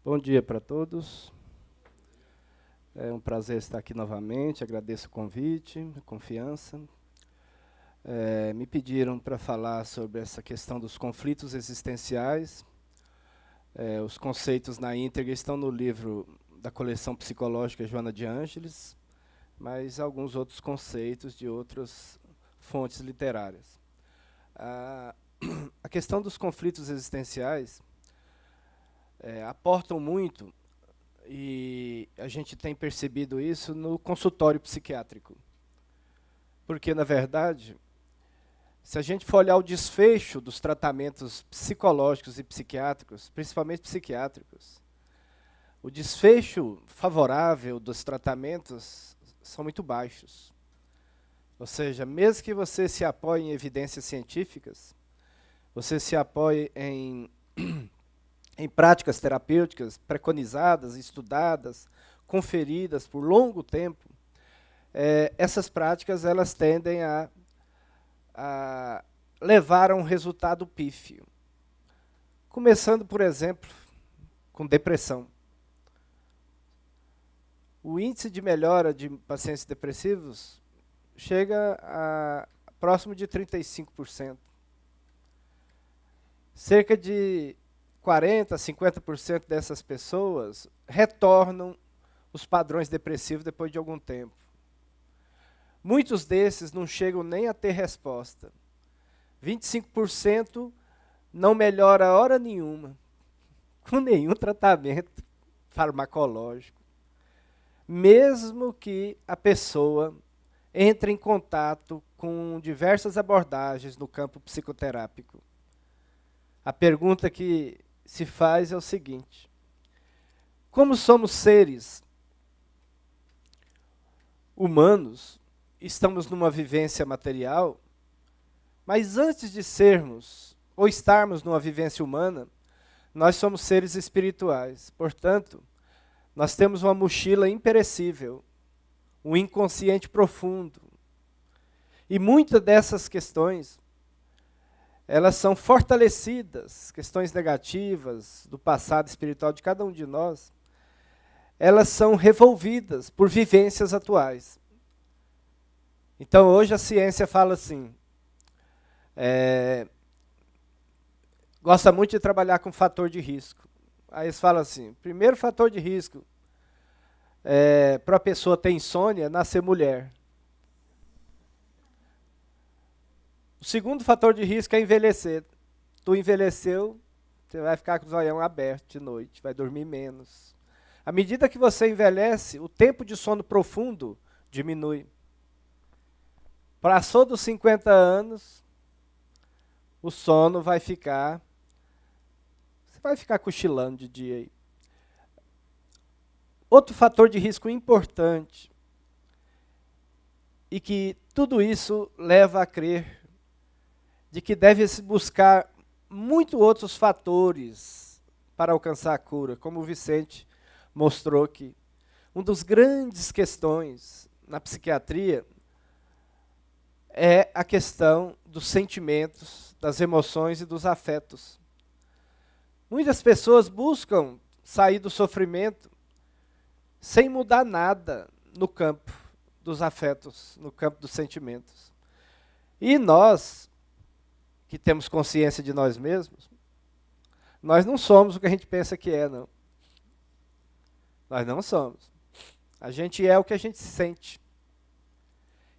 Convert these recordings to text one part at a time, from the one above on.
Bom dia para todos. É um prazer estar aqui novamente. Agradeço o convite, a confiança. Me pediram para falar sobre essa questão dos conflitos existenciais. Os conceitos na íntegra estão no livro da coleção psicológica Joana de Ângeles, mas alguns outros conceitos de outras fontes literárias. A questão dos conflitos existenciais aportam muito, e a gente tem percebido isso no consultório psiquiátrico. Porque, na verdade, se a gente for olhar o desfecho dos tratamentos psicológicos e psiquiátricos, principalmente psiquiátricos, o desfecho favorável dos tratamentos são muito baixos. Ou seja, mesmo que você se apoie em evidências científicas, você se apoie em práticas terapêuticas preconizadas, estudadas, conferidas por longo tempo, essas práticas elas tendem a levar a um resultado pífio. Começando, por exemplo, com depressão. O índice de melhora de pacientes depressivos chega a próximo de 35%. Cerca de 40% a 50% dessas pessoas retornam os padrões depressivos depois de algum tempo. Muitos desses não chegam nem a ter resposta. 25% não melhora hora nenhuma, com nenhum tratamento farmacológico. Mesmo que a pessoa entre em contato com diversas abordagens no campo psicoterápico. A pergunta que se faz é o seguinte: como somos seres humanos, estamos numa vivência material, mas antes de sermos ou estarmos numa vivência humana, nós somos seres espirituais. Portanto, nós temos uma mochila imperecível, um inconsciente profundo. E muitas dessas questões, elas são fortalecidas, questões negativas do passado espiritual de cada um de nós, elas são revolvidas por vivências atuais. Então, hoje a ciência fala assim, gosta muito de trabalhar com fator de risco. Aí eles falam assim, primeiro fator de risco para a pessoa ter insônia, nascer mulher. O segundo fator de risco é envelhecer. Tu envelheceu, você vai ficar com o zoião aberto de noite, vai dormir menos. À medida que você envelhece, o tempo de sono profundo diminui. Passou dos 50 anos, o sono vai ficar... Você vai ficar cochilando de dia aí. Outro fator de risco importante, e que tudo isso leva a crer de que deve-se buscar muito outros fatores para alcançar a cura, como o Vicente mostrou que uma das grandes questões na psiquiatria é a questão dos sentimentos, das emoções e dos afetos. Muitas pessoas buscam sair do sofrimento sem mudar nada no campo dos afetos, no campo dos sentimentos. E nós, que temos consciência de nós mesmos, nós não somos o que a gente pensa que é, não. Nós não somos. A gente é o que a gente sente.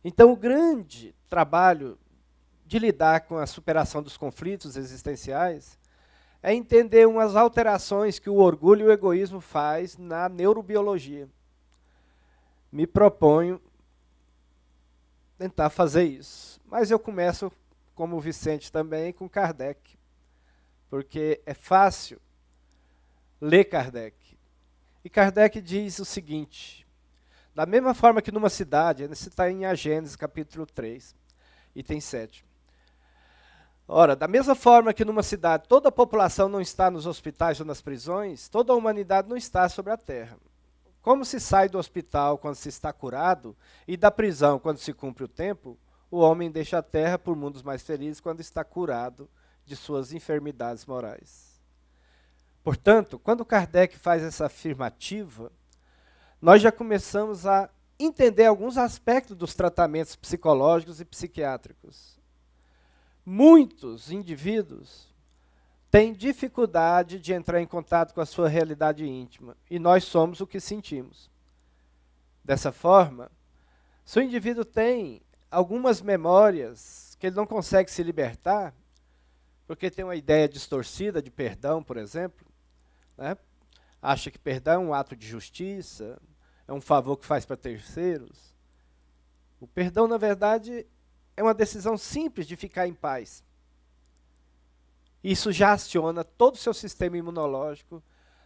Então, o grande trabalho de lidar com a superação dos conflitos existenciais é entender umas alterações que o orgulho e o egoísmo faz na neurobiologia. Me proponho tentar fazer isso. Mas eu começo, como o Vicente também, com Kardec. Porque é fácil ler Kardec. E Kardec diz o seguinte, da mesma forma que numa cidade, isso está em A Gênesis, capítulo 3, item 7. Ora, da mesma forma que numa cidade toda a população não está nos hospitais ou nas prisões, toda a humanidade não está sobre a terra. Como se sai do hospital quando se está curado, e da prisão quando se cumpre o tempo, o homem deixa a terra por mundos mais felizes quando está curado de suas enfermidades morais. Portanto, quando Kardec faz essa afirmativa, nós já começamos a entender alguns aspectos dos tratamentos psicológicos e psiquiátricos. Muitos indivíduos têm dificuldade de entrar em contato com a sua realidade íntima, e nós somos o que sentimos. Dessa forma, se o indivíduo tem algumas memórias que ele não consegue se libertar, porque tem uma ideia distorcida de perdão, por exemplo, né? Acha que perdão é um ato de justiça, é um favor que faz para terceiros. O perdão, na verdade, é uma decisão simples de ficar em paz. Isso já aciona todo o seu sistema imunológico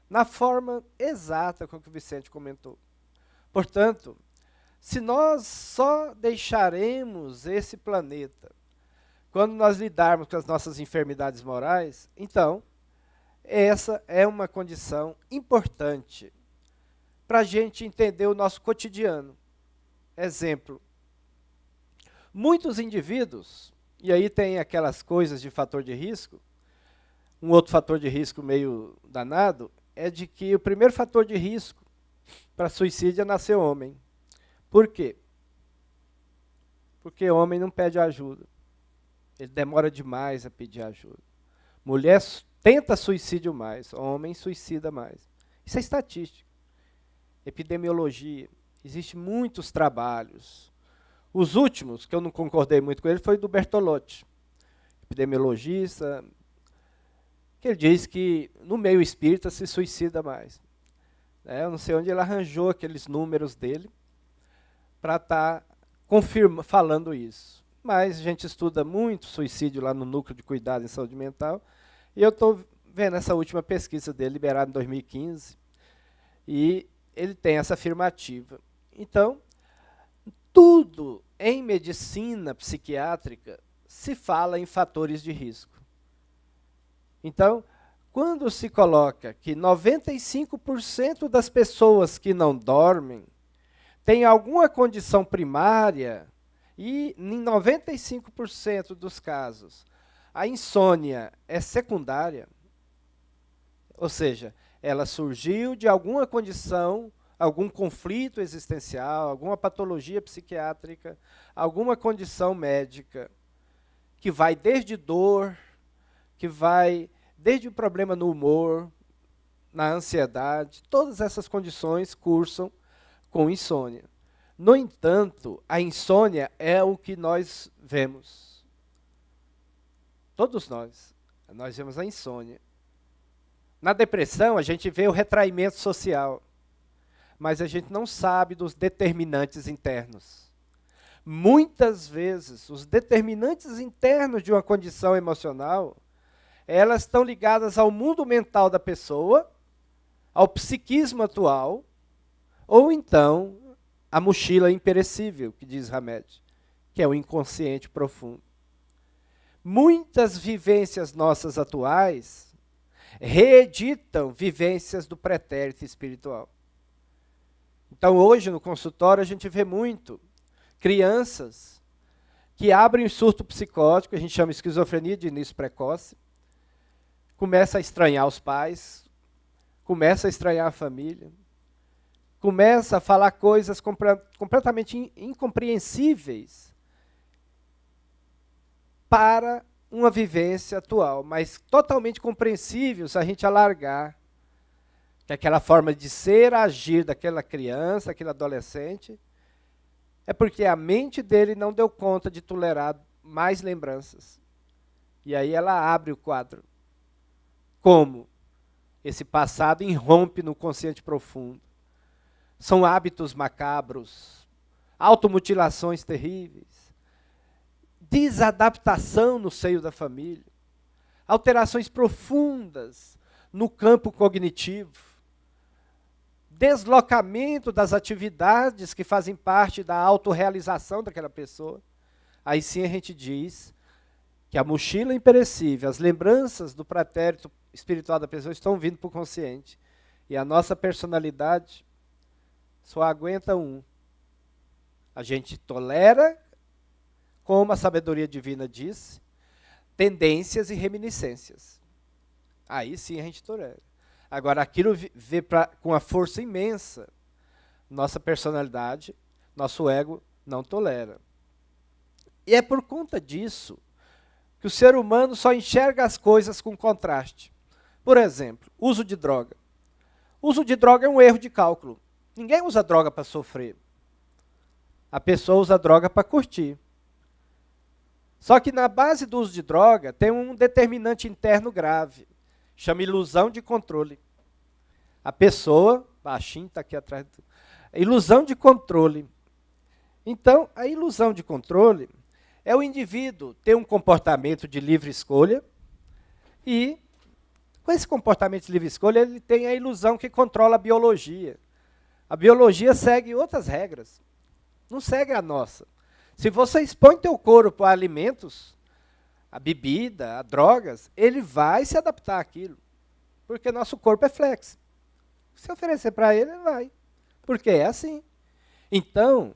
na forma exata com que o Vicente comentou. Portanto, se nós só deixaremos esse planeta quando nós lidarmos com as nossas enfermidades morais, então, essa é uma condição importante para a gente entender o nosso cotidiano. Exemplo, muitos indivíduos, e aí tem aquelas coisas de fator de risco, um outro fator de risco meio danado, é de que o primeiro fator de risco para suicídio é nascer homem. Por quê? Porque homem não pede ajuda. Ele demora demais a pedir ajuda. Mulher tenta suicídio mais, homem suicida mais. Isso é estatística. Epidemiologia. Existem muitos trabalhos. Os últimos, que eu não concordei muito com ele, foi do Bertolotti, epidemiologista, que ele diz que no meio espírita se suicida mais. Eu não sei onde ele arranjou aqueles números dele para estar falando isso. Mas a gente estuda muito suicídio lá no Núcleo de Cuidado em Saúde Mental, e eu estou vendo essa última pesquisa dele, liberada em 2015, e ele tem essa afirmativa. Então, tudo em medicina psiquiátrica se fala em fatores de risco. Então, quando se coloca que 95% das pessoas que não dormem têm alguma condição primária, e em 95% dos casos a insônia é secundária, ou seja, ela surgiu de alguma condição, algum conflito existencial, alguma patologia psiquiátrica, alguma condição médica, que vai desde dor, que vai desde o problema no humor, na ansiedade, todas essas condições cursam com insônia. No entanto, a insônia é o que nós vemos. Todos nós vemos a insônia. Na depressão, a gente vê o retraimento social, mas a gente não sabe dos determinantes internos. Muitas vezes, os determinantes internos de uma condição emocional, elas estão ligadas ao mundo mental da pessoa, ao psiquismo atual, ou então a mochila imperecível, que diz Hamed, que é o inconsciente profundo. Muitas vivências nossas atuais reeditam vivências do pretérito espiritual. Então, hoje, no consultório, a gente vê muito crianças que abrem surto psicótico, a gente chama esquizofrenia de início precoce, começa a estranhar os pais, começa a estranhar a família, começa a falar coisas completamente incompreensíveis para uma vivência atual, mas totalmente compreensível se a gente alargar que aquela forma de ser, agir daquela criança, aquele adolescente, é porque a mente dele não deu conta de tolerar mais lembranças. E aí ela abre o quadro. Como esse passado irrompe no consciente profundo. São hábitos macabros, automutilações terríveis, desadaptação no seio da família, alterações profundas no campo cognitivo, deslocamento das atividades que fazem parte da autorrealização daquela pessoa. Aí sim a gente diz que a mochila imperecível, as lembranças do pretérito espiritual da pessoa estão vindo para o consciente. E a nossa personalidade só aguenta um. A gente tolera, como a sabedoria divina diz, tendências e reminiscências. Aí sim a gente tolera. Agora, aquilo vê com a força imensa. Nossa personalidade, nosso ego não tolera. E é por conta disso que o ser humano só enxerga as coisas com contraste. Por exemplo, uso de droga. Uso de droga é um erro de cálculo. Ninguém usa droga para sofrer. A pessoa usa droga para curtir. Só que na base do uso de droga tem um determinante interno grave. Chama ilusão de controle. A pessoa, baixinho está aqui atrás, ilusão de controle. Então, a ilusão de controle é o indivíduo ter um comportamento de livre escolha e, com esse comportamento de livre escolha, ele tem a ilusão que controla a biologia. A biologia segue outras regras, não segue a nossa. Se você expõe teu corpo a alimentos, a bebida, a drogas, ele vai se adaptar àquilo, porque nosso corpo é flexível. Se oferecer para ele, ele vai, porque é assim. Então,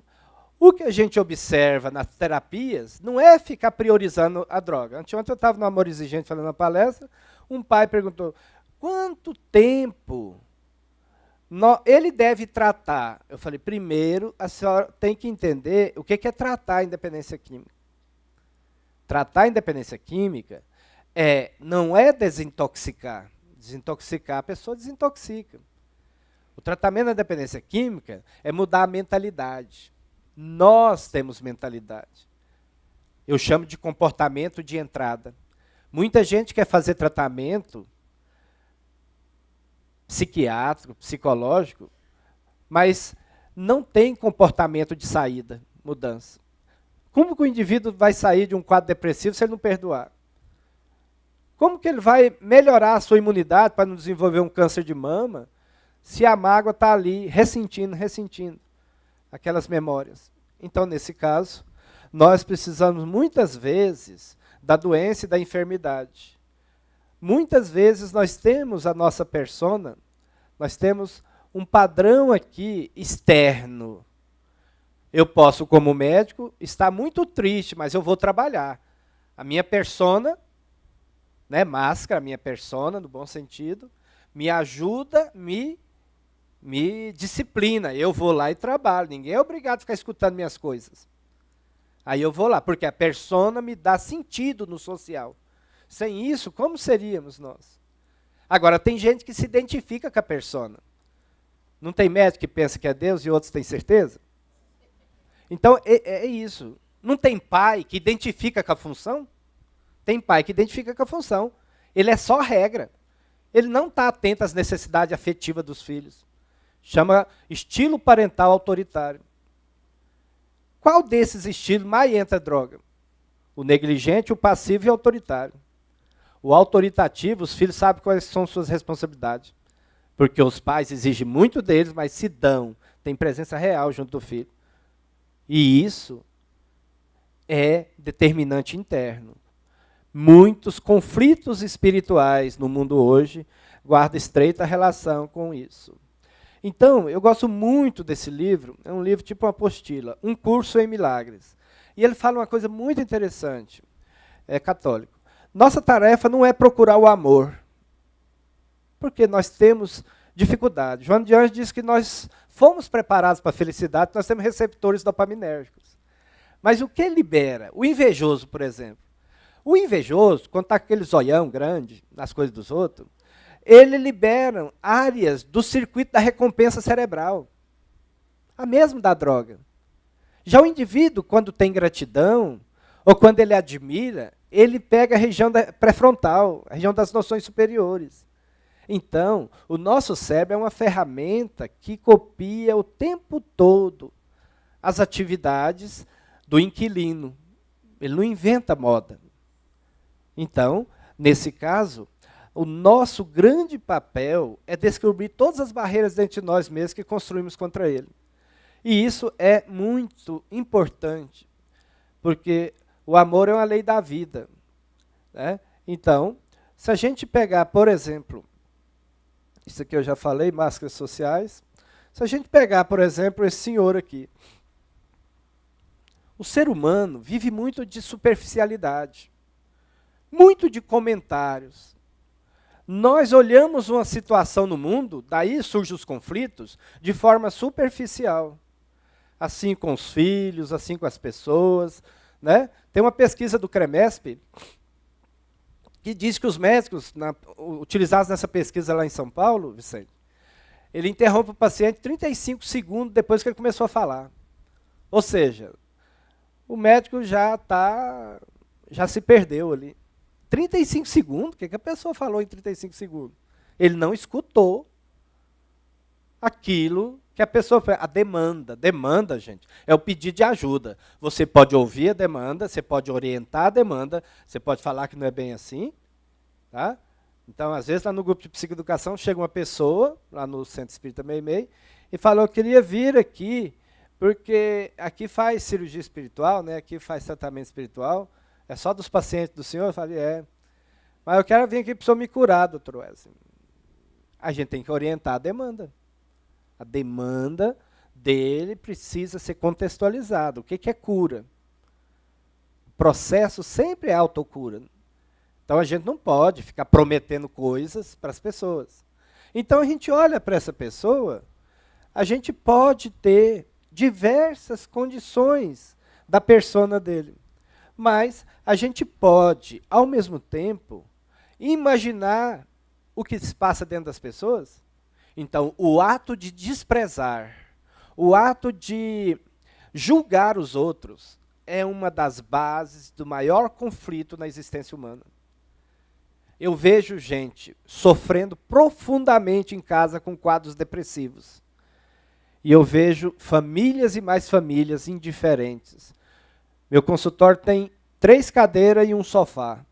o que a gente observa nas terapias não é ficar priorizando a droga. Anteontem eu estava no Amor Exigente falando na palestra, um pai perguntou, quanto tempo ele deve tratar? Eu falei, primeiro, a senhora tem que entender o que é tratar a independência química. Tratar a independência química não é desintoxicar. Desintoxicar, a pessoa desintoxica. O tratamento da dependência química é mudar a mentalidade. Nós temos mentalidade. Eu chamo de comportamento de entrada. Muita gente quer fazer tratamento psiquiátrico, psicológico, mas não tem comportamento de saída, mudança. Como que o indivíduo vai sair de um quadro depressivo se ele não perdoar? Como que ele vai melhorar a sua imunidade para não desenvolver um câncer de mama se a mágoa está ali ressentindo aquelas memórias? Então, nesse caso, nós precisamos muitas vezes da doença e da enfermidade. Muitas vezes nós temos a nossa persona, nós temos um padrão aqui externo. Eu posso, como médico, estar muito triste, mas eu vou trabalhar. A minha persona, máscara, a minha persona, no bom sentido, me ajuda, me disciplina. Eu vou lá e trabalho. Ninguém é obrigado a ficar escutando minhas coisas. Aí eu vou lá, porque a persona me dá sentido no social. Sem isso, como seríamos nós? Agora, tem gente que se identifica com a persona. Não tem médico que pensa que é Deus e outros têm certeza? Então, é isso. Não tem pai que identifica com a função? Tem pai que identifica com a função. Ele é só regra. Ele não está atento às necessidades afetivas dos filhos. Chama estilo parental autoritário. Qual desses estilos mais entra droga? O negligente, o passivo e o autoritário. O autoritativo, os filhos sabem quais são suas responsabilidades. Porque os pais exigem muito deles, mas se dão, tem presença real junto do filho. E isso é determinante interno. Muitos conflitos espirituais no mundo hoje guardam estreita relação com isso. Então, eu gosto muito desse livro, é um livro tipo uma apostila, Um Curso em Milagres. E ele fala uma coisa muito interessante, é católico. Nossa tarefa não é procurar o amor, porque nós temos dificuldade. Joana de Anjos diz que nós fomos preparados para a felicidade, nós temos receptores dopaminérgicos. Mas o que libera? O invejoso, por exemplo. O invejoso, quando está com aquele zoião grande nas coisas dos outros, ele libera áreas do circuito da recompensa cerebral. A mesma da droga. Já o indivíduo, quando tem gratidão, ou quando ele admira, ele pega a região pré-frontal, a região das noções superiores. Então, o nosso cérebro é uma ferramenta que copia o tempo todo as atividades do inquilino. Ele não inventa moda. Então, nesse caso, o nosso grande papel é descobrir todas as barreiras dentro de nós mesmos que construímos contra ele. E isso é muito importante, porque o amor é uma lei da vida. Então, se a gente pegar, por exemplo, isso aqui eu já falei, máscaras sociais, se a gente pegar, por exemplo, esse senhor aqui, o ser humano vive muito de superficialidade, muito de comentários. Nós olhamos uma situação no mundo, daí surgem os conflitos, de forma superficial. Assim com os filhos, assim com as pessoas. Né? Tem uma pesquisa do CREMESP que diz que os médicos, utilizados nessa pesquisa lá em São Paulo, Vicente, ele interrompe o paciente 35 segundos depois que ele começou a falar. Ou seja, o médico já se perdeu ali. 35 segundos? O que a pessoa falou em 35 segundos? Ele não escutou aquilo que a pessoa fez. A demanda, gente, é o pedido de ajuda. Você pode ouvir a demanda, você pode orientar a demanda, você pode falar que não é bem assim. Tá? Então, às vezes, lá no grupo de psicoeducação, chega uma pessoa, lá no Centro Espírita Meimei, e falou que queria vir aqui, porque aqui faz cirurgia espiritual, né? Aqui faz tratamento espiritual, é só dos pacientes do senhor? Eu falei, mas eu quero vir aqui para o senhor me curar, doutor Wesley. A gente tem que orientar a demanda. A demanda dele precisa ser contextualizada. O que é cura? O processo sempre é autocura. Então a gente não pode ficar prometendo coisas para as pessoas. Então a gente olha para essa pessoa, a gente pode ter diversas condições da persona dele. Mas a gente pode, ao mesmo tempo, imaginar o que se passa dentro das pessoas. Então, o ato de desprezar, o ato de julgar os outros, é uma das bases do maior conflito na existência humana. Eu vejo gente sofrendo profundamente em casa com quadros depressivos. E eu vejo famílias e mais famílias indiferentes. Meu consultório tem 3 cadeiras e um sofá,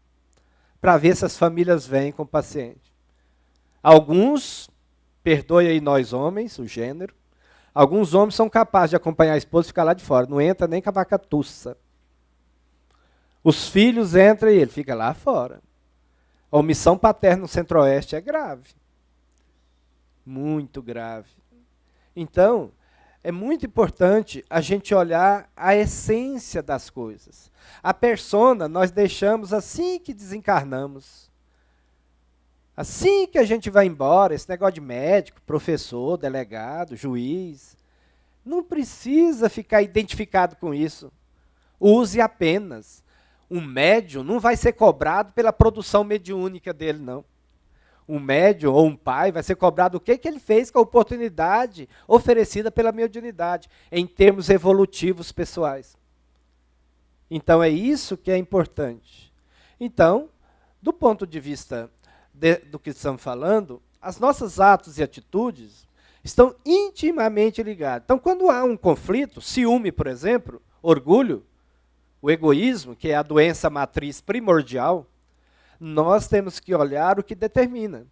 para ver se as famílias vêm com o paciente. Alguns, perdoe aí nós homens, o gênero, alguns homens são capazes de acompanhar a esposa e ficar lá de fora, não entra nem com a vaca tussa. Os filhos entram e ele fica lá fora. A omissão paterna no Centro-Oeste é grave. Muito grave. Então, é muito importante a gente olhar a essência das coisas. A persona nós deixamos assim que desencarnamos. Assim que a gente vai embora, esse negócio de médico, professor, delegado, juiz, não precisa ficar identificado com isso. Use apenas. Um médium não vai ser cobrado pela produção mediúnica dele, não. Um médium ou um pai vai ser cobrado o que ele fez com a oportunidade oferecida pela mediunidade, em termos evolutivos pessoais. Então, é isso que é importante. Então, do ponto de vista do que estamos falando, as nossas atos e atitudes estão intimamente ligados. Então, quando há um conflito, ciúme, por exemplo, orgulho, o egoísmo, que é a doença matriz primordial, nós temos que olhar o que determina.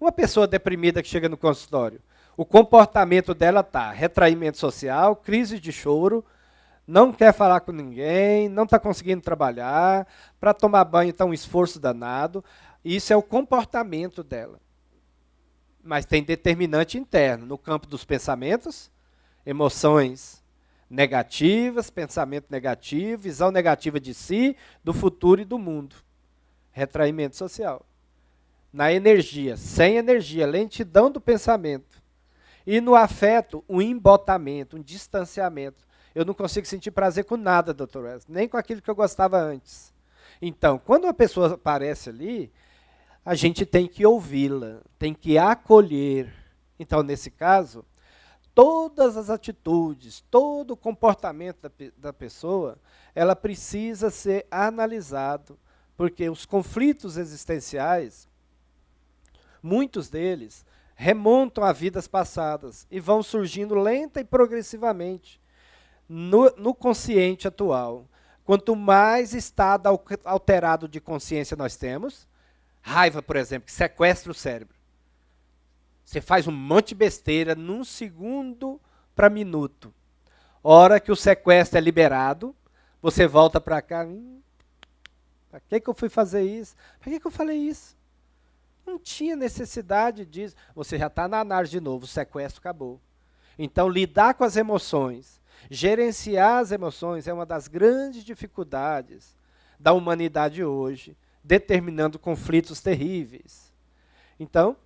Uma pessoa deprimida que chega no consultório, o comportamento dela está retraimento social, crise de choro, não quer falar com ninguém, não está conseguindo trabalhar, para tomar banho está um esforço danado. Isso é o comportamento dela. Mas tem determinante interno, no campo dos pensamentos, emoções negativas, pensamento negativo, visão negativa de si, do futuro e do mundo. Retraimento social. Na energia, sem energia, lentidão do pensamento. E no afeto, um embotamento, um distanciamento. Eu não consigo sentir prazer com nada, doutor Wesley, nem com aquilo que eu gostava antes. Então, quando uma pessoa aparece ali, a gente tem que ouvi-la, tem que acolher. Então, nesse caso, todas as atitudes, todo o comportamento da pessoa, ela precisa ser analisado, porque os conflitos existenciais, muitos deles, remontam a vidas passadas e vão surgindo lenta e progressivamente no consciente atual. Quanto mais estado alterado de consciência nós temos, raiva, por exemplo, que sequestra o cérebro. Você faz um monte de besteira num segundo para minuto. Hora que o sequestro é liberado, você volta para cá. Para que eu fui fazer isso? Para que eu falei isso? Não tinha necessidade disso. Você já está na análise de novo, o sequestro acabou. Então, lidar com as emoções, gerenciar as emoções é uma das grandes dificuldades da humanidade hoje, determinando conflitos terríveis. Então,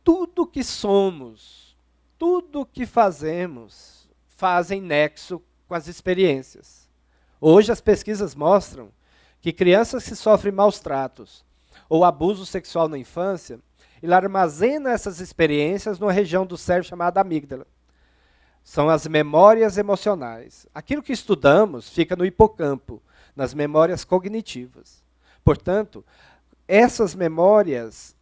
tudo que somos, tudo que fazemos, fazem nexo com as experiências. Hoje as pesquisas mostram que crianças que sofrem maus tratos ou abuso sexual na infância, ele armazena essas experiências numa região do cérebro chamada amígdala. São as memórias emocionais. Aquilo que estudamos fica no hipocampo, nas memórias cognitivas. Portanto, essas memórias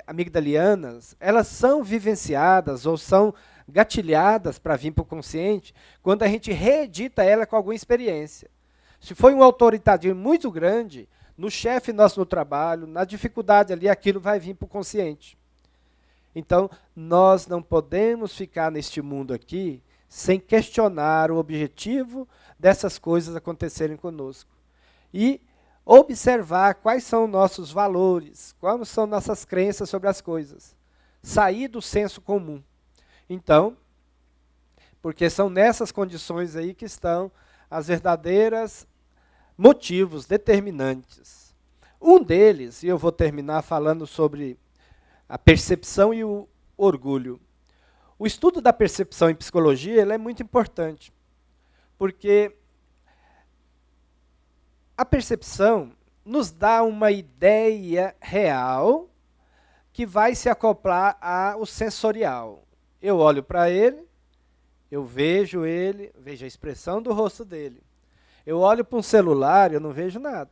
amigdalianas, elas são vivenciadas ou são gatilhadas para vir para o consciente quando a gente reedita ela com alguma experiência. Se foi um autoritarismo muito grande, no chefe nosso no trabalho, na dificuldade ali, aquilo vai vir para o consciente. Então, nós não podemos ficar neste mundo aqui sem questionar o objetivo dessas coisas acontecerem conosco. E observar quais são nossos valores, quais são nossas crenças sobre as coisas. Sair do senso comum. Então, porque são nessas condições aí que estão as verdadeiras motivos determinantes. Um deles, e eu vou terminar falando sobre a percepção e o orgulho. O estudo da percepção em psicologia ele é muito importante, porque a percepção nos dá uma ideia real que vai se acoplar ao sensorial. Eu olho para ele, eu vejo a expressão do rosto dele. Eu olho para um celular, eu não vejo nada.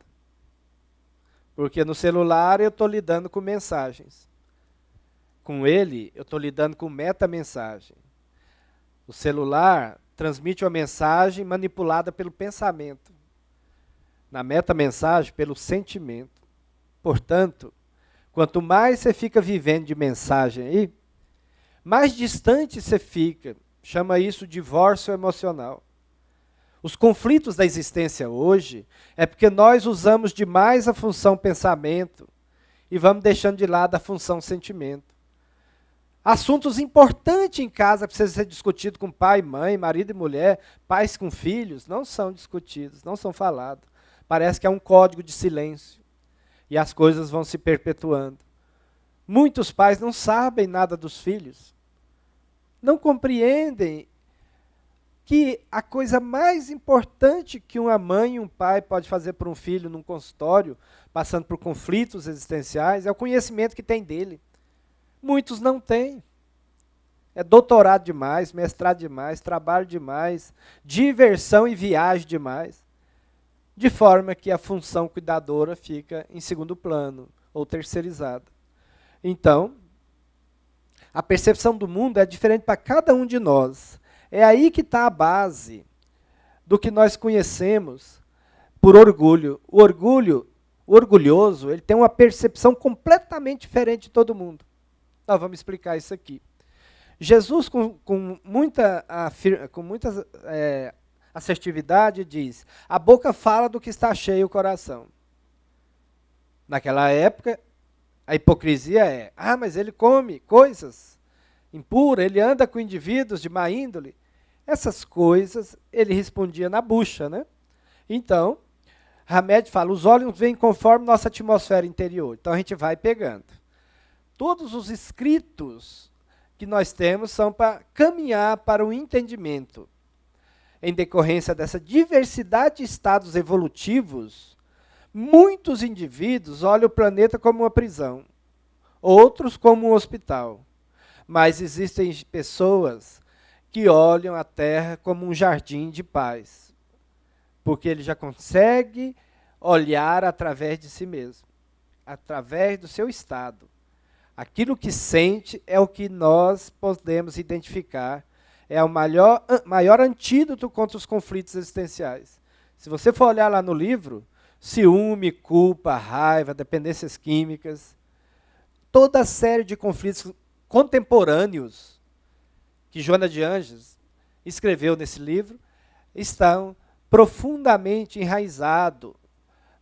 Porque no celular eu estou lidando com mensagens. Com ele, eu estou lidando com metamensagem. O celular transmite uma mensagem manipulada pelo pensamento. Na metamensagem, pelo sentimento. Portanto, quanto mais você fica vivendo de mensagem aí, mais distante você fica. Chama isso de divórcio emocional. Os conflitos da existência hoje é porque nós usamos demais a função pensamento e vamos deixando de lado a função sentimento. Assuntos importantes em casa precisam ser discutidos com pai, mãe, marido e mulher, pais com filhos, não são discutidos, não são falados. Parece que é um código de silêncio e as coisas vão se perpetuando. Muitos pais não sabem nada dos filhos, não compreendem que a coisa mais importante que uma mãe e um pai pode fazer por um filho num consultório, passando por conflitos existenciais, é o conhecimento que tem dele. Muitos não têm. É doutorado demais, mestrado demais, trabalho demais, diversão e viagem demais. De forma que a função cuidadora fica em segundo plano, ou terceirizada. Então, a percepção do mundo é diferente para cada um de nós. É aí que está a base do que nós conhecemos por orgulho. O orgulhoso, ele tem uma percepção completamente diferente de todo mundo. Nós vamos explicar isso aqui. Jesus, com muita assertividade, diz, a boca fala do que está cheio o coração. Naquela época, a hipocrisia é, mas ele come coisas impuras, ele anda com indivíduos de má índole. Essas coisas, ele respondia na bucha, né? Então, Hamed fala, os olhos vêm conforme nossa atmosfera interior. Então, a gente vai pegando. Todos os escritos que nós temos são para caminhar para o entendimento. Em decorrência dessa diversidade de estados evolutivos, muitos indivíduos olham o planeta como uma prisão, outros como um hospital. Mas existem pessoas que olham a Terra como um jardim de paz, porque ele já consegue olhar através de si mesmo, através do seu estado. Aquilo que sente é o que nós podemos identificar, é o maior antídoto contra os conflitos existenciais. Se você for olhar lá no livro, ciúme, culpa, raiva, dependências químicas, toda a série de conflitos contemporâneos que Joana de Ângeles escreveu nesse livro, estão profundamente enraizados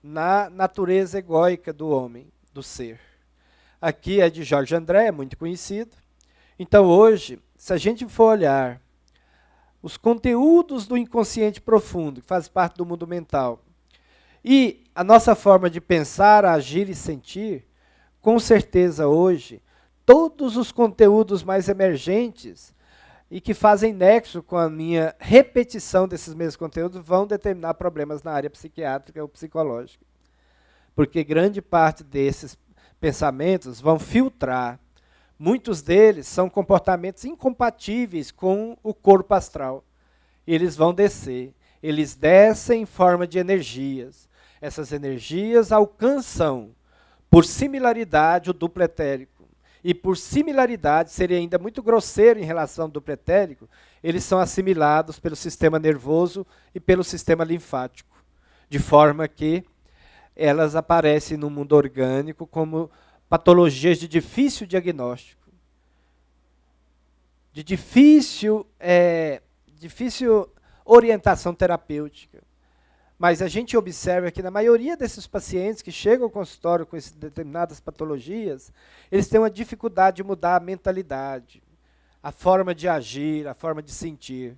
na natureza egóica do homem, do ser. Aqui é de Jorge André, é muito conhecido. Então hoje, se a gente for olhar os conteúdos do inconsciente profundo, que faz parte do mundo mental, e a nossa forma de pensar, agir e sentir, com certeza hoje, todos os conteúdos mais emergentes e que fazem nexo com a minha repetição desses mesmos conteúdos vão determinar problemas na área psiquiátrica ou psicológica. Porque grande parte desses pensamentos vão filtrar. Muitos deles são comportamentos incompatíveis com o corpo astral. Eles vão descer. Eles descem em forma de energias. Essas energias alcançam, por similaridade, o duplo etérico. E por similaridade, seria ainda muito grosseiro em relação ao duplo etérico, eles são assimilados pelo sistema nervoso e pelo sistema linfático. De forma que elas aparecem no mundo orgânico como patologias de difícil diagnóstico. De difícil orientação terapêutica. Mas a gente observa que na maioria desses pacientes que chegam ao consultório com determinadas patologias, eles têm uma dificuldade de mudar a mentalidade, a forma de agir, a forma de sentir.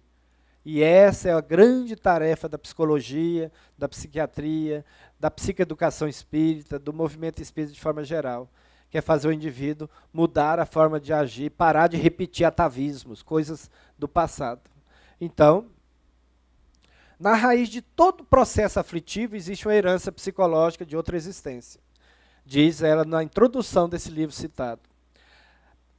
E essa é a grande tarefa da psicologia, da psiquiatria, da psicoeducação espírita, do movimento espírita de forma geral, que é fazer o indivíduo mudar a forma de agir, parar de repetir atavismos, coisas do passado. Então, na raiz de todo processo aflitivo existe uma herança psicológica de outra existência. Diz ela na introdução desse livro citado.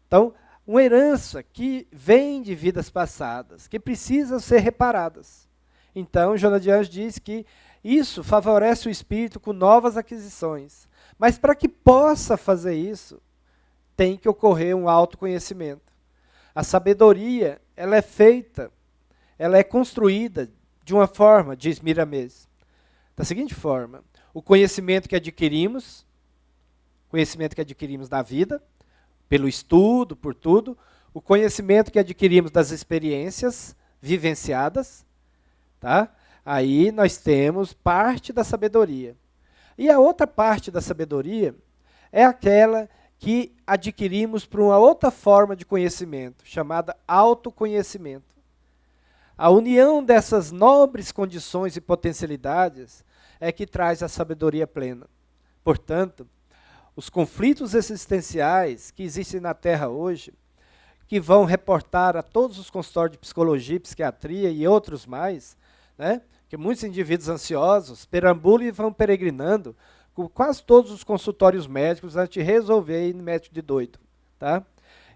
Então, uma herança que vem de vidas passadas, que precisam ser reparadas. Então, Joana de Anjos diz que isso favorece o espírito com novas aquisições. Mas para que possa fazer isso, tem que ocorrer um autoconhecimento. A sabedoria, ela é feita, ela é construída de uma forma, diz Miramês, da seguinte forma: o conhecimento que adquirimos da vida, pelo estudo, por tudo, o conhecimento que adquirimos das experiências vivenciadas, tá? Aí nós temos parte da sabedoria. E a outra parte da sabedoria é aquela que adquirimos por uma outra forma de conhecimento, chamada autoconhecimento. A união dessas nobres condições e potencialidades é que traz a sabedoria plena. Portanto, os conflitos existenciais que existem na Terra hoje, que vão reportar a todos os consultórios de psicologia, psiquiatria e outros mais, né, que muitos indivíduos ansiosos perambulam e vão peregrinando com quase todos os consultórios médicos antes de resolver ir no médico de doido. Tá?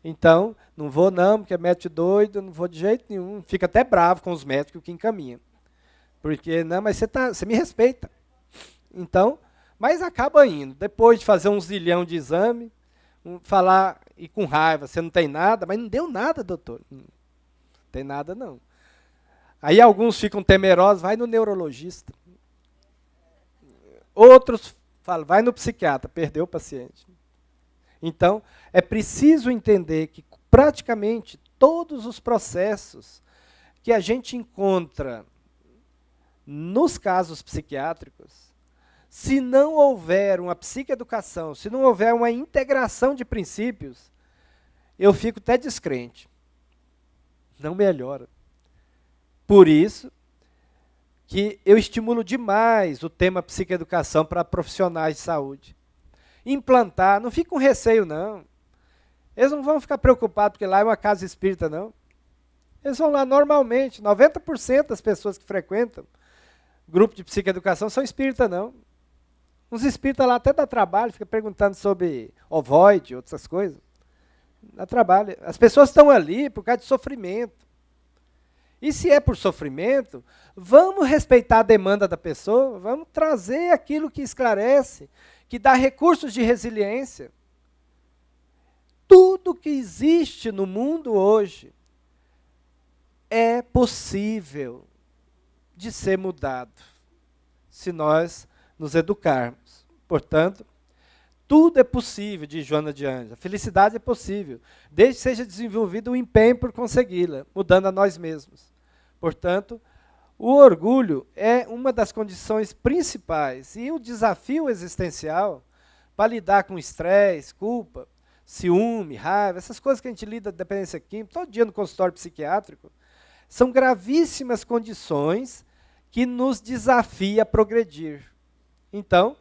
Então, não vou não, porque é médico doido, não vou de jeito nenhum. Fica até bravo com os médicos que encaminham. Porque, não, mas você me respeita. Então, mas acaba indo. Depois de fazer um zilhão de exame, falar e com raiva, você não tem nada, mas não deu nada, doutor. Não tem nada, não. Aí alguns ficam temerosos, vai no neurologista. Outros falam, vai no psiquiatra, perdeu o paciente. Então, é preciso entender que praticamente todos os processos que a gente encontra nos casos psiquiátricos, se não houver uma psicoeducação, se não houver uma integração de princípios, eu fico até descrente. Não melhora. Por isso que eu estimulo demais o tema psicoeducação para profissionais de saúde. Implantar, não fica com receio, não. Eles não vão ficar preocupados porque lá é uma casa espírita, não. Eles vão lá normalmente, 90% das pessoas que frequentam grupo de psicoeducação são espíritas, não. Uns espíritas lá até dá trabalho, fica perguntando sobre ovoide, outras coisas. Dá trabalho. As pessoas estão ali por causa de sofrimento. E se é por sofrimento, vamos respeitar a demanda da pessoa, vamos trazer aquilo que esclarece, que dá recursos de resiliência. Tudo que existe no mundo hoje é possível de ser mudado, se nós nos educarmos. Portanto, tudo é possível, diz Joana de Anjos. A felicidade é possível, desde que seja desenvolvido o empenho por consegui-la, mudando a nós mesmos. Portanto, o orgulho é uma das condições principais e o desafio existencial para lidar com estresse, culpa, ciúme, raiva, essas coisas que a gente lida de dependência química, todo dia no consultório psiquiátrico, são gravíssimas condições que nos desafia a progredir. Então,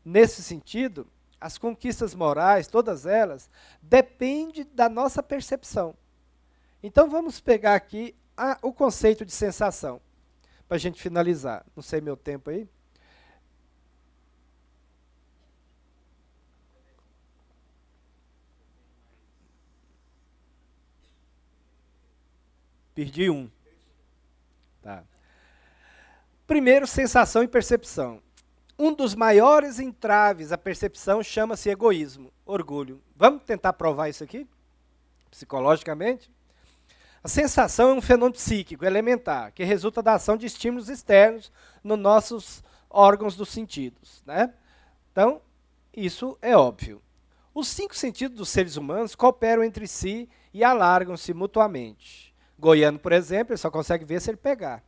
nesse sentido, as conquistas morais, todas elas, dependem da nossa percepção. Então vamos pegar aqui o conceito de sensação, para a gente finalizar. Não sei meu tempo aí. Perdi um. Tá. Primeiro, sensação e percepção. Um dos maiores entraves à percepção chama-se egoísmo, orgulho. Vamos tentar provar isso aqui? Psicologicamente? A sensação é um fenômeno psíquico elementar, que resulta da ação de estímulos externos nos nossos órgãos dos sentidos, né? Então, isso é óbvio. Os 5 sentidos dos seres humanos cooperam entre si e alargam-se mutuamente. Goiano, por exemplo, ele só consegue ver se ele pegar.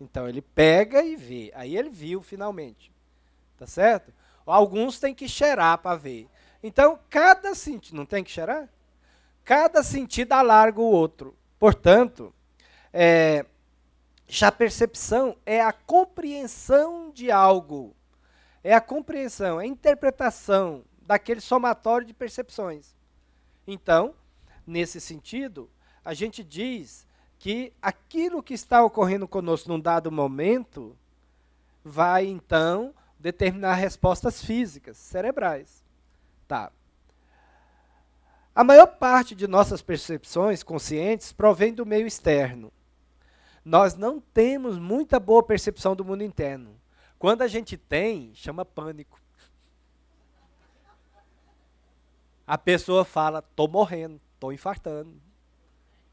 Então, ele pega e vê. Aí ele viu, finalmente. Tá certo? Alguns têm que cheirar para ver. Então, cada sentido... Não tem que cheirar? Cada sentido alarga o outro. Portanto, já a percepção é a compreensão de algo. É a compreensão, é a interpretação daquele somatório de percepções. Então, nesse sentido, a gente diz que aquilo que está ocorrendo conosco num dado momento vai, então, determinar respostas físicas, cerebrais. Tá. A maior parte de nossas percepções conscientes provém do meio externo. Nós não temos muita boa percepção do mundo interno. Quando a gente tem, chama pânico. A pessoa fala, estou morrendo, estou infartando.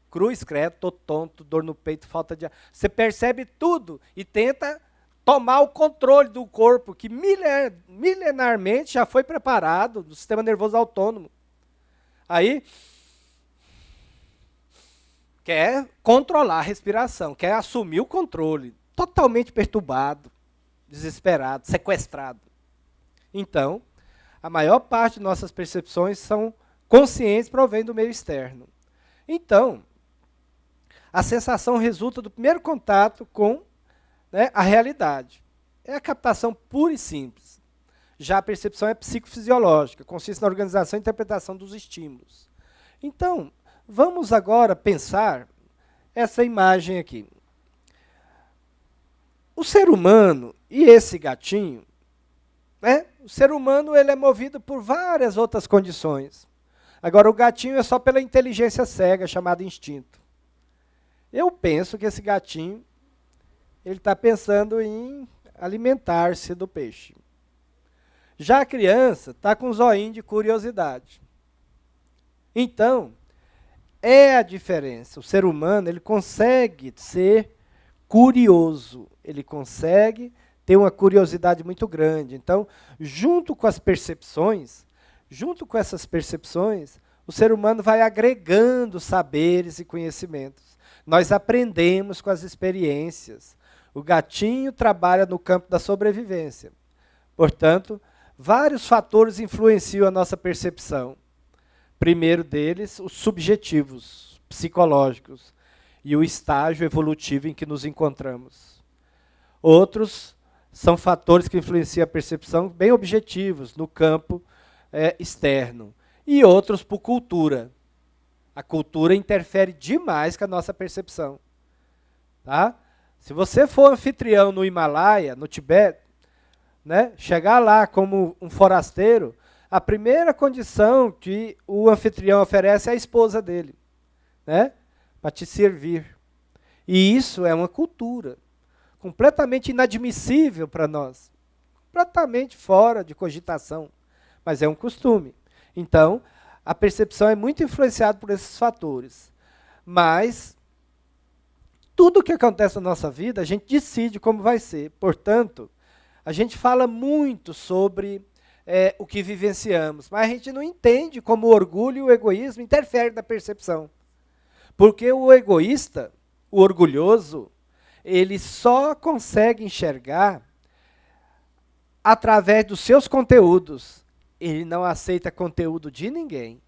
Cruz, credo, estou tonto, dor no peito, falta de ar. Você percebe tudo e tenta tomar o controle do corpo, que milenarmente já foi preparado do sistema nervoso autônomo. Aí, quer controlar a respiração, quer assumir o controle. Totalmente perturbado, desesperado, sequestrado. Então, a maior parte de nossas percepções são conscientes, provém do meio externo. Então, a sensação resulta do primeiro contato com, né, a realidade. É a captação pura e simples. Já a percepção é psicofisiológica, consiste na organização e interpretação dos estímulos. Então, vamos agora pensar essa imagem aqui. O ser humano e esse gatinho, né? O ser humano ele é movido por várias outras condições. Agora, o gatinho é só pela inteligência cega, chamada instinto. Eu penso que esse gatinho ele está pensando em alimentar-se do peixe. Já a criança está com um zoinho de curiosidade. Então, é a diferença. O ser humano ele consegue ser curioso, ele consegue ter uma curiosidade muito grande. Então, junto com essas percepções, o ser humano vai agregando saberes e conhecimentos. Nós aprendemos com as experiências. O gatinho trabalha no campo da sobrevivência. Portanto, vários fatores influenciam a nossa percepção. Primeiro deles, os subjetivos, psicológicos, e o estágio evolutivo em que nos encontramos. Outros são fatores que influenciam a percepção bem objetivos, no campo externo. E outros por cultura. A cultura interfere demais com a nossa percepção. Tá? Se você for anfitrião no Himalaia, no Tibete, né, chegar lá como um forasteiro, a primeira condição que o anfitrião oferece é a esposa dele, né, para te servir. E isso é uma cultura completamente inadmissível para nós, completamente fora de cogitação, mas é um costume. Então, a percepção é muito influenciada por esses fatores. Mas tudo o que acontece na nossa vida, a gente decide como vai ser. Portanto, a gente fala muito sobre o que vivenciamos, mas a gente não entende como o orgulho e o egoísmo interferem na percepção. Porque o egoísta, o orgulhoso, ele só consegue enxergar através dos seus conteúdos. Ele não aceita conteúdo de ninguém.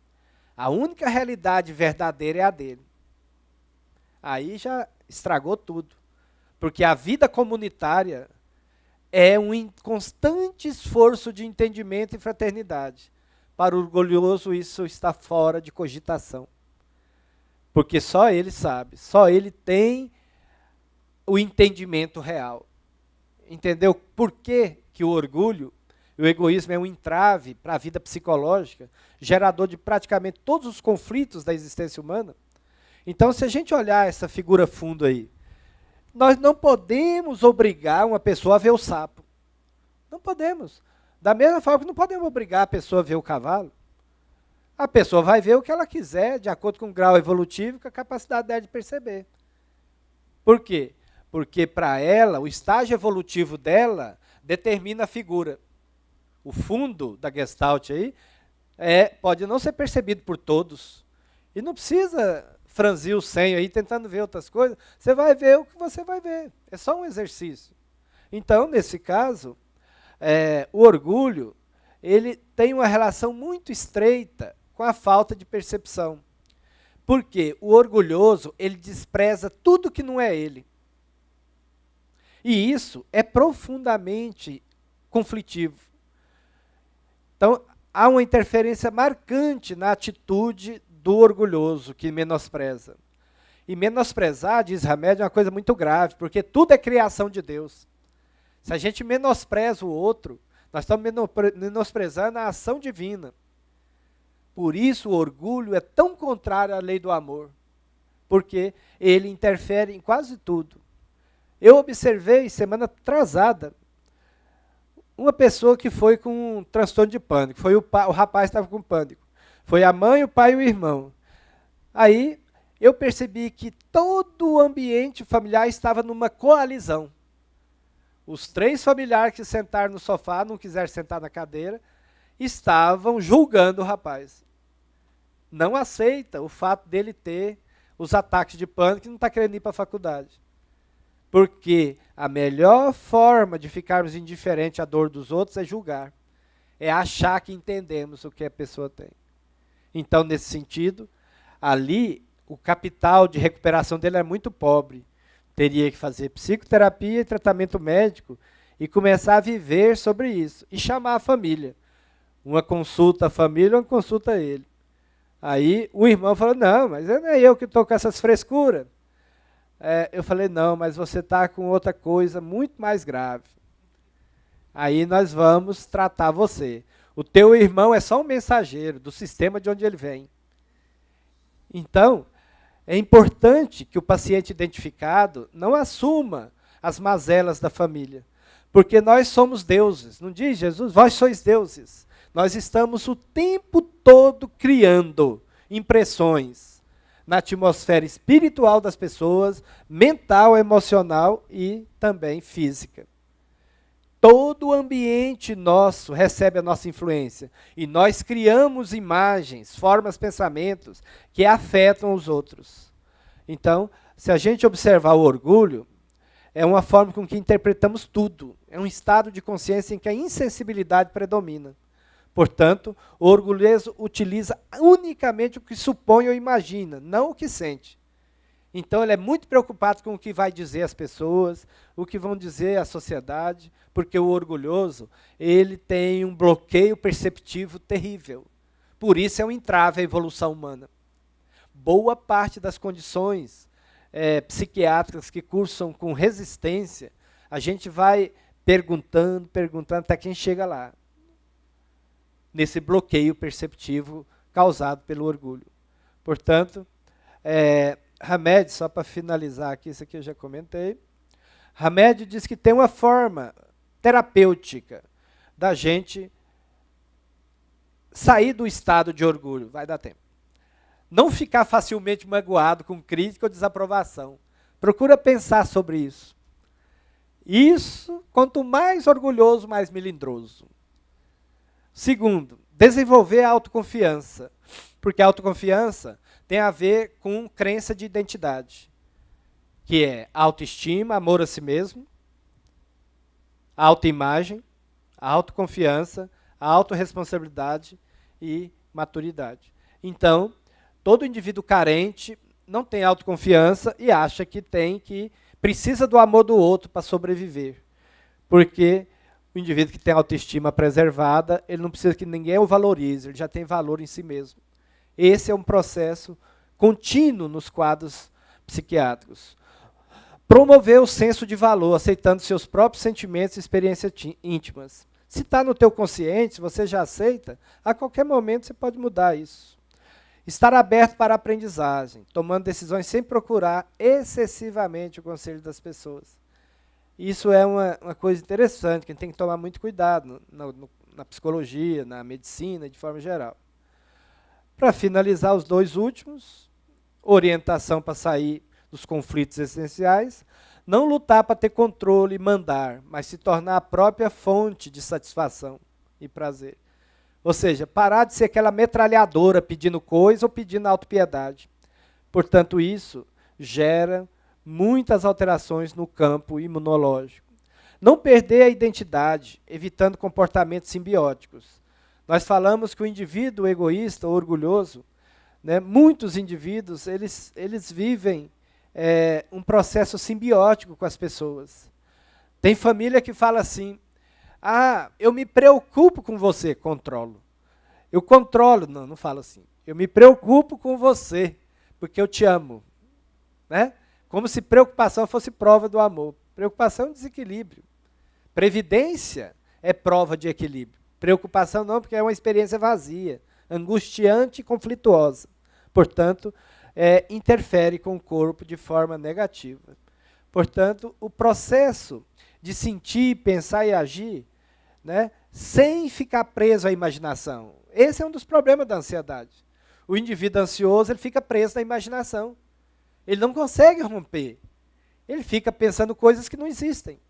A única realidade verdadeira é a dele. Aí já estragou tudo. Porque a vida comunitária é um constante esforço de entendimento e fraternidade. Para o orgulhoso, isso está fora de cogitação. Porque só ele sabe, só ele tem o entendimento real. Entendeu por que o orgulho e o egoísmo é um entrave para a vida psicológica, gerador de praticamente todos os conflitos da existência humana? Então, se a gente olhar essa figura fundo aí, nós não podemos obrigar uma pessoa a ver o sapo. Não podemos. Da mesma forma que não podemos obrigar a pessoa a ver o cavalo. A pessoa vai ver o que ela quiser, de acordo com o grau evolutivo e com a capacidade dela de perceber. Por quê? Porque para ela, o estágio evolutivo dela determina a figura. O fundo da Gestalt aí pode não ser percebido por todos. E não precisa franzir o senho aí tentando ver outras coisas. Você vai ver o que você vai ver. É só um exercício. Então, nesse caso, o orgulho, ele tem uma relação muito estreita com a falta de percepção. Porque o orgulhoso, ele despreza tudo que não é ele. E isso é profundamente conflitivo. Então, há uma interferência marcante na atitude do orgulhoso, que menospreza. E menosprezar, diz Hamed, é uma coisa muito grave, porque tudo é criação de Deus. Se a gente menospreza o outro, nós estamos menosprezando a ação divina. Por isso o orgulho é tão contrário à lei do amor, porque ele interfere em quase tudo. Eu observei, semana atrasada, uma pessoa que foi com um transtorno de pânico. Foi o rapaz estava com pânico. Foi a mãe, o pai e o irmão. Aí eu percebi que todo o ambiente familiar estava numa coalizão. Os 3 familiares que sentaram no sofá, não quiseram sentar na cadeira, estavam julgando o rapaz. Não aceita o fato dele ter os ataques de pânico e não está querendo ir para a faculdade. Porque a melhor forma de ficarmos indiferentes à dor dos outros é julgar. É achar que entendemos o que a pessoa tem. Então, nesse sentido, ali, o capital de recuperação dele é muito pobre. Teria que fazer psicoterapia e tratamento médico e começar a viver sobre isso. E chamar a família. Uma consulta à família, uma consulta a ele. Aí o irmão falou, não, mas não é eu que estou com essas frescuras. Eu falei, não, mas você está com outra coisa muito mais grave. Aí nós vamos tratar você. O teu irmão é só um mensageiro do sistema de onde ele vem. Então, é importante que o paciente identificado não assuma as mazelas da família. Porque nós somos deuses. Não diz Jesus? Vós sois deuses. Nós estamos o tempo todo criando impressões na atmosfera espiritual das pessoas, mental, emocional e também física. Todo o ambiente nosso recebe a nossa influência. E nós criamos imagens, formas, pensamentos que afetam os outros. Então, se a gente observar o orgulho, é uma forma com que interpretamos tudo. É um estado de consciência em que a insensibilidade predomina. Portanto, o orgulhoso utiliza unicamente o que supõe ou imagina, não o que sente. Então, ele é muito preocupado com o que vai dizer as pessoas, o que vão dizer a sociedade, porque o orgulhoso, ele tem um bloqueio perceptivo terrível. Por isso é um entrave à evolução humana. Boa parte das condições psiquiátricas que cursam com resistência, a gente vai perguntando, até quem chega lá. Nesse bloqueio perceptivo causado pelo orgulho. Portanto, Hamed, só para finalizar aqui, isso aqui eu já comentei, Hamed diz que tem uma forma terapêutica da gente sair do estado de orgulho, vai dar tempo. Não ficar facilmente magoado com crítica ou desaprovação. Procura pensar sobre isso. Isso, quanto mais orgulhoso, mais melindroso. Segundo, desenvolver a autoconfiança, porque a autoconfiança tem a ver com crença de identidade, que é autoestima, amor a si mesmo, a autoimagem, a autoconfiança, a autorresponsabilidade e maturidade. Então, todo indivíduo carente não tem autoconfiança e acha que precisa do amor do outro para sobreviver. Porque o indivíduo que tem autoestima preservada, ele não precisa que ninguém o valorize, ele já tem valor em si mesmo. Esse é um processo contínuo nos quadros psiquiátricos. Promover o senso de valor, aceitando seus próprios sentimentos e experiências íntimas. Se está no teu consciente, se você já aceita, a qualquer momento você pode mudar isso. Estar aberto para a aprendizagem, tomando decisões sem procurar excessivamente o conselho das pessoas. Isso é uma coisa interessante, que a gente tem que tomar muito cuidado na psicologia, na medicina, de forma geral. Para finalizar os dois últimos, orientação para sair dos conflitos essenciais, não lutar para ter controle e mandar, mas se tornar a própria fonte de satisfação e prazer. Ou seja, parar de ser aquela metralhadora pedindo coisa ou pedindo autopiedade. Portanto, isso gera muitas alterações no campo imunológico. Não perder a identidade, evitando comportamentos simbióticos. Nós falamos que o indivíduo egoísta ou orgulhoso, né, muitos indivíduos, eles vivem um processo simbiótico com as pessoas. Tem família que fala assim, eu me preocupo com você, controlo. Eu controlo, não falo assim. Eu me preocupo com você, porque eu te amo. Né? Como se preocupação fosse prova do amor. Preocupação é um desequilíbrio. Previdência é prova de equilíbrio. Preocupação não, porque é uma experiência vazia, angustiante e conflituosa. Portanto, interfere com o corpo de forma negativa. Portanto, o processo de sentir, pensar e agir, né, sem ficar preso à imaginação. Esse é um dos problemas da ansiedade. O indivíduo ansioso, ele fica preso na imaginação. Ele não consegue romper. Ele fica pensando coisas que não existem.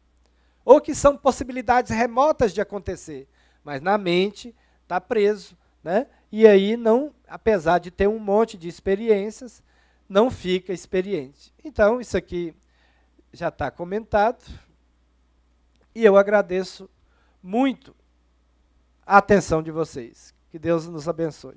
Ou que são possibilidades remotas de acontecer. Mas na mente está preso. Né? E aí, não, apesar de ter um monte de experiências, não fica experiente. Então, isso aqui já está comentado. E eu agradeço muito a atenção de vocês. Que Deus nos abençoe.